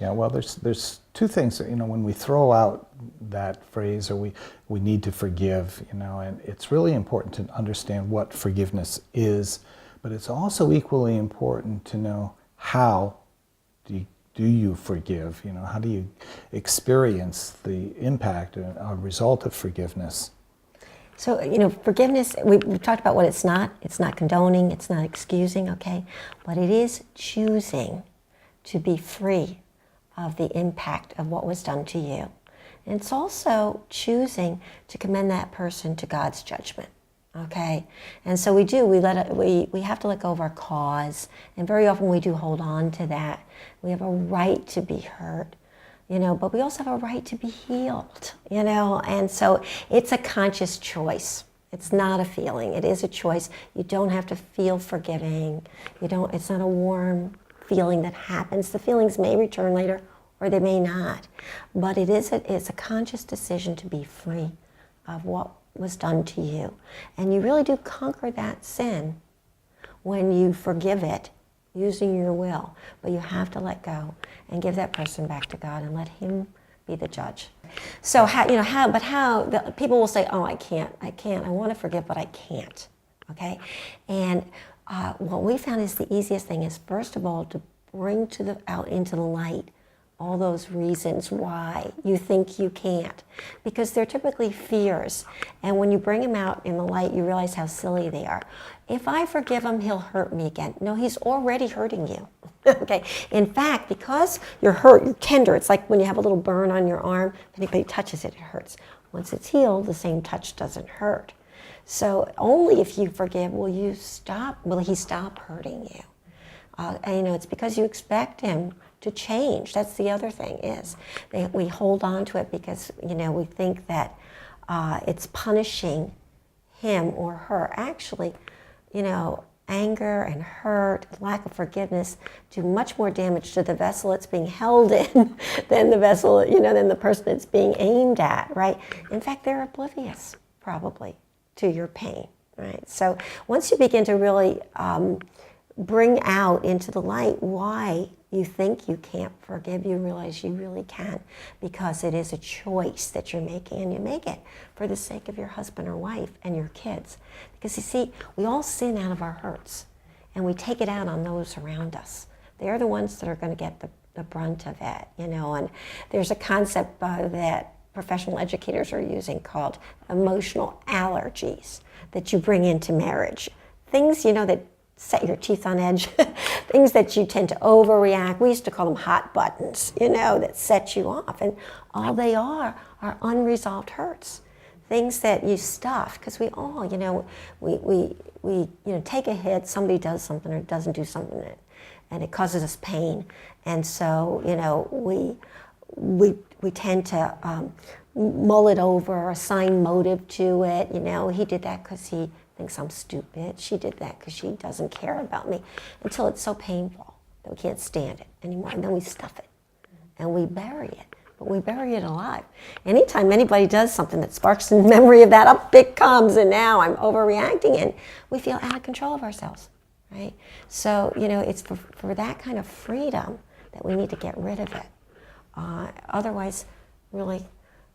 Yeah, well, there's two things, when we throw out that phrase, or we need to forgive, and it's really important to understand what forgiveness is, but it's also equally important to know how do you forgive, how do you experience the impact, a result of forgiveness. So, forgiveness, we've talked about what it's not. It's not condoning, it's not excusing, okay? But it is choosing to be free of the impact of what was done to you. And it's also choosing to commend that person to God's judgment, okay? And so we have to let go of our cause, and very often we do hold on to that. We have a right to be hurt, but we also have a right to be healed, and so it's a conscious choice. It's not a feeling, it is a choice. You don't have to feel forgiving. It's not a warm feeling that happens. The feelings may return later or they may not, but it's a conscious decision to be free of what was done to you. And you really do conquer that sin when you forgive it using your will, but you have to let go and give that person back to God and let Him be the judge. So people will say, oh, I can't, I want to forgive, but I can't, okay? And what we found is the easiest thing is, first of all, to bring out into the light all those reasons why you think you can't, because they're typically fears, and when you bring them out in the light, you realize how silly they are. If I forgive him, he'll hurt me again. No, he's already hurting you. Okay. In fact, because you're hurt, you're tender. It's like when you have a little burn on your arm. If anybody touches it, it hurts. Once it's healed, the same touch doesn't hurt. So only if you forgive will he stop hurting you. And it's because you expect him to change. That's the other thing is we hold on to it because we think that it's punishing him or her. Actually, anger and hurt, lack of forgiveness do much more damage to the vessel it's being held in than the vessel, than the person it's being aimed at, right? In fact, they're oblivious, probably, to your pain, right? So once you begin to really bring out into the light why you think you can't forgive, you realize you really can, because it is a choice that you're making, and you make it for the sake of your husband or wife and your kids. Because you see, we all sin out of our hurts, and we take it out on those around us. They're the ones that are going to get the brunt of it, and there's a concept that professional educators are using called emotional allergies that you bring into marriage. Things, that set your teeth on edge, things that you tend to overreact. We used to call them hot buttons, that set you off. And all they are unresolved hurts, things that you stuff. Because we all, we take a hit, somebody does something or doesn't do something, and it causes us pain. And so, we tend to mull it over, assign motive to it. He did that because he thinks I'm stupid. She did that because she doesn't care about me, until it's so painful that we can't stand it anymore. And then we stuff it and we bury it, but we bury it alive. Anytime anybody does something that sparks the memory of that, up it comes, and now I'm overreacting, and we feel out of control of ourselves, right? So, it's for that kind of freedom that we need to get rid of it. Otherwise, really,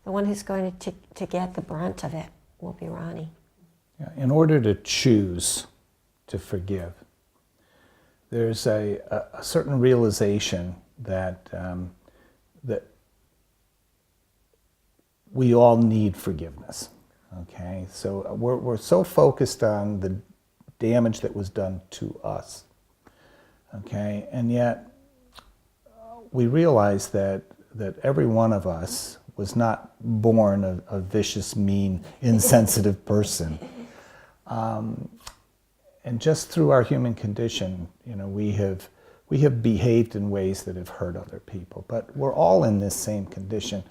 the one who's going to get the brunt of it will be Ronnie. In order to choose to forgive, there's a certain realization that that we all need forgiveness. Okay, so we're so focused on the damage that was done to us. Okay, and yet we realize that every one of us was not born a vicious, mean, insensitive person. And just through our human condition, we have behaved in ways that have hurt other people. But we're all in this same condition.